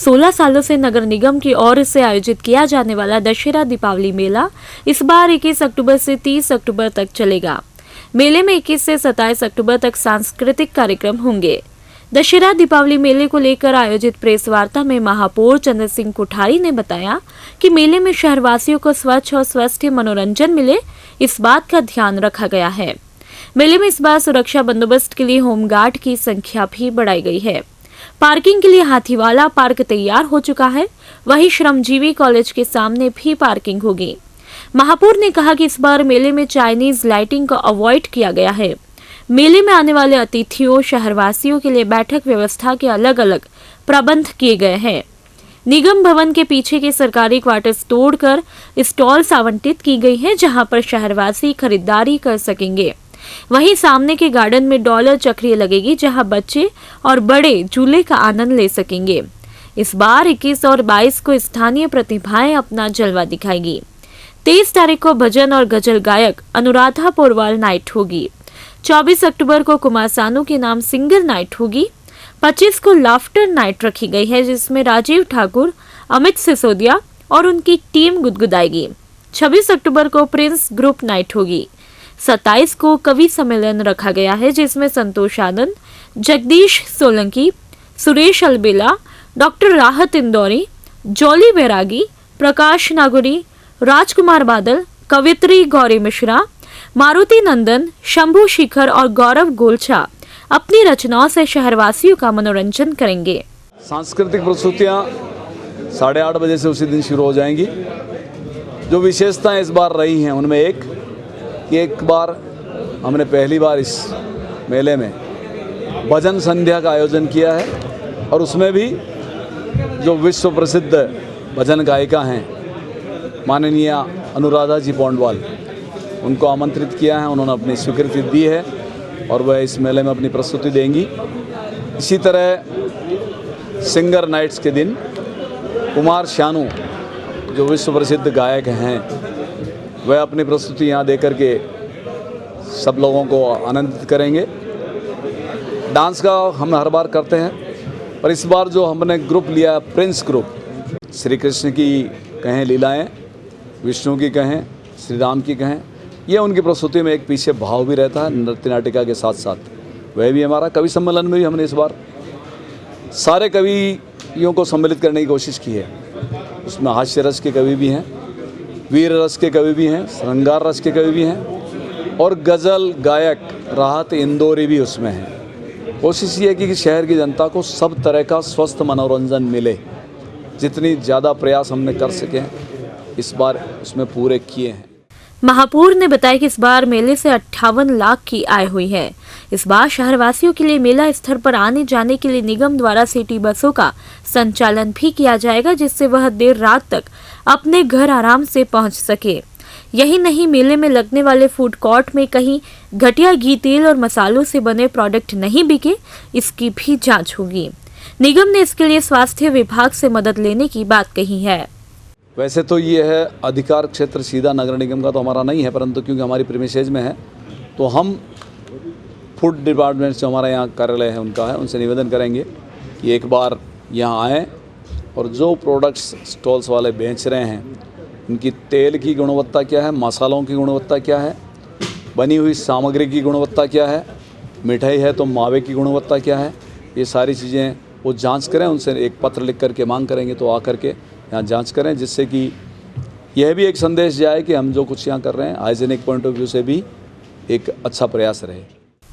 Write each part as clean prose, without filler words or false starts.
16 सालों से नगर निगम की ओर से आयोजित किया जाने वाला दशहरा दीपावली मेला इस बार 21 अक्टूबर से 30 अक्टूबर तक चलेगा। मेले में 21 से 27 अक्टूबर तक सांस्कृतिक कार्यक्रम होंगे। दशहरा दीपावली मेले को लेकर आयोजित प्रेस वार्ता में महापौर चंद्र सिंह कोठारी ने बताया कि मेले में शहरवासियों को स्वच्छ और स्वस्थ मनोरंजन मिले, इस बात का ध्यान रखा गया है। मेले में इस बार सुरक्षा बंदोबस्त के लिए होमगार्ड की संख्या भी बढ़ाई गई है। पार्किंग के लिए हाथीवाला पार्क तैयार हो चुका है, वहीं श्रमजीवी कॉलेज के सामने भी पार्किंग होगी। महापौर ने कहा कि इस बार मेले में चाइनीज लाइटिंग को अवॉइड किया गया है। मेले में आने वाले अतिथियों शहरवासियों के लिए बैठक व्यवस्था के अलग अलग प्रबंध किए गए हैं। निगम भवन के पीछे के सरकारी क्वार्टर्स तोड़कर स्टॉल्स आवंटित की गई हैं, जहां पर शहरवासी खरीदारी कर सकेंगे। वहीं सामने के गार्डन में डॉलर चक्री लगेगी, जहां बच्चे और बड़े झूले का आनंद ले सकेंगे। इस बार 21 और 22 को स्थानीय प्रतिभाएं अपना जलवा दिखाएगी। 23 तारीख को भजन और गजल गायक अनुराधा पोरवाल नाइट होगी। 24 अक्टूबर को कुमार सानू के नाम सिंगर नाइट होगी। 25 को लाफ्टर नाइट रखी गई है, जिसमें राजीव ठाकुर, अमित सिसोदिया और उनकी टीम गुदगुदाएगी। 26 अक्टूबर को प्रिंस ग्रुप नाइट होगी। 27 को कवि सम्मेलन रखा गया है, जिसमें संतोष आनंद, जगदीश सोलंकी, सुरेश अलबेला, डॉक्टर राहत इंदौरी, जॉली बैरागी, प्रकाश नागुरी, राजकुमार बादल, कवित्री गौरी मिश्रा, मारुति नंदन, शंभू शिखर और गौरव गोलछा अपनी रचनाओं से शहरवासियों का मनोरंजन करेंगे। सांस्कृतिक प्रस्तुतियां 8:30 बजे से उसी दिन शुरू हो जाएंगी। जो विशेषताएं इस बार रही हैं उनमें एक बार हमने पहली बार इस मेले में भजन संध्या का आयोजन किया है और उसमें भी जो विश्व प्रसिद्ध भजन गायिका हैं माननीय अनुराधा जी पौंडवाल, उनको आमंत्रित किया है। उन्होंने अपनी स्वीकृति दी है और वह इस मेले में अपनी प्रस्तुति देंगी। इसी तरह सिंगर नाइट्स के दिन कुमार शानू जो विश्व प्रसिद्ध गायक हैं वह अपनी प्रस्तुति यहाँ दे करके सब लोगों को आनंदित करेंगे। डांस का हम हर बार करते हैं, पर इस बार जो हमने ग्रुप लिया प्रिंस ग्रुप, श्री कृष्ण की कहें लीलाएं, विष्णु की कहें, श्री राम की कहें, ये उनकी प्रस्तुति में एक पीछे भाव भी रहता है नृत्य नाटिका के साथ साथ। वह भी हमारा कवि सम्मेलन में भी हमने इस बार सारे कवियों को सम्मिलित करने की कोशिश की है। उसमें हास्य रस के कवि भी हैं, वीर रस के कवि भी हैं, श्रृंगार रस के कवि भी हैं और गज़ल गायक राहत इंदौरी भी उसमें हैं। कोशिश ये है कि शहर की जनता को सब तरह का स्वस्थ मनोरंजन मिले। जितनी ज़्यादा प्रयास हमने कर सके इस बार उसमें पूरे किए हैं। महापौर ने बताया कि इस बार मेले से 58 लाख की आय हुई है। इस बार शहरवासियों के लिए मेला स्थल पर आने जाने के लिए निगम द्वारा सिटी बसों का संचालन भी किया जाएगा, जिससे वह देर रात तक अपने घर आराम से पहुंच सके। यही नहीं, मेले में लगने वाले फूड कोर्ट में कहीं घटिया घी, तेल और मसालों से बने प्रोडक्ट नहीं बिके, इसकी भी जांच होगी। निगम ने इसके लिए स्वास्थ्य विभाग से मदद लेने की बात कही है। वैसे तो ये है अधिकार क्षेत्र सीधा नगर निगम का तो हमारा नहीं है, परंतु क्योंकि हमारी प्रीमिसेस में है तो हम फूड डिपार्टमेंट जो हमारा यहाँ कार्यालय है उनका है, उनसे निवेदन करेंगे कि एक बार यहाँ आएँ और जो प्रोडक्ट्स स्टॉल्स वाले बेच रहे हैं उनकी तेल की गुणवत्ता क्या है, मसालों की गुणवत्ता क्या है, बनी हुई सामग्री की गुणवत्ता क्या है, मिठाई है तो मावे की गुणवत्ता क्या है, ये सारी चीज़ें वो जांच करें। उनसे एक पत्र लिख करके मांग करेंगे तो आकर के यहाँ जांच करें, जिससे कि यह भी एक संदेश जाए कि हम जो कुछ यहाँ कर रहे हैं हाइजीनिक पॉइंट ऑफ व्यू से भी एक अच्छा प्रयास रहे।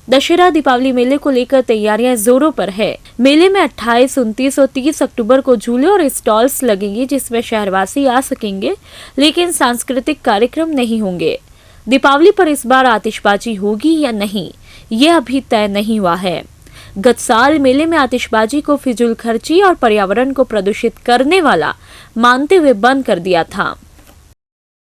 दशहरा दीपावली मेले को लेकर तैयारियां जोरों पर है। मेले में 28, 29 और 30 अक्टूबर को झूले और स्टॉल्स लगेंगे, जिसमें शहरवासी आ सकेंगे, लेकिन सांस्कृतिक कार्यक्रम नहीं होंगे। दीपावली पर इस बार आतिशबाजी होगी या नहीं, ये अभी तय नहीं हुआ है। गत साल मेले में आतिशबाजी को फिजूल खर्ची और पर्यावरण को प्रदूषित करने वाला मानते हुए बंद कर दिया था।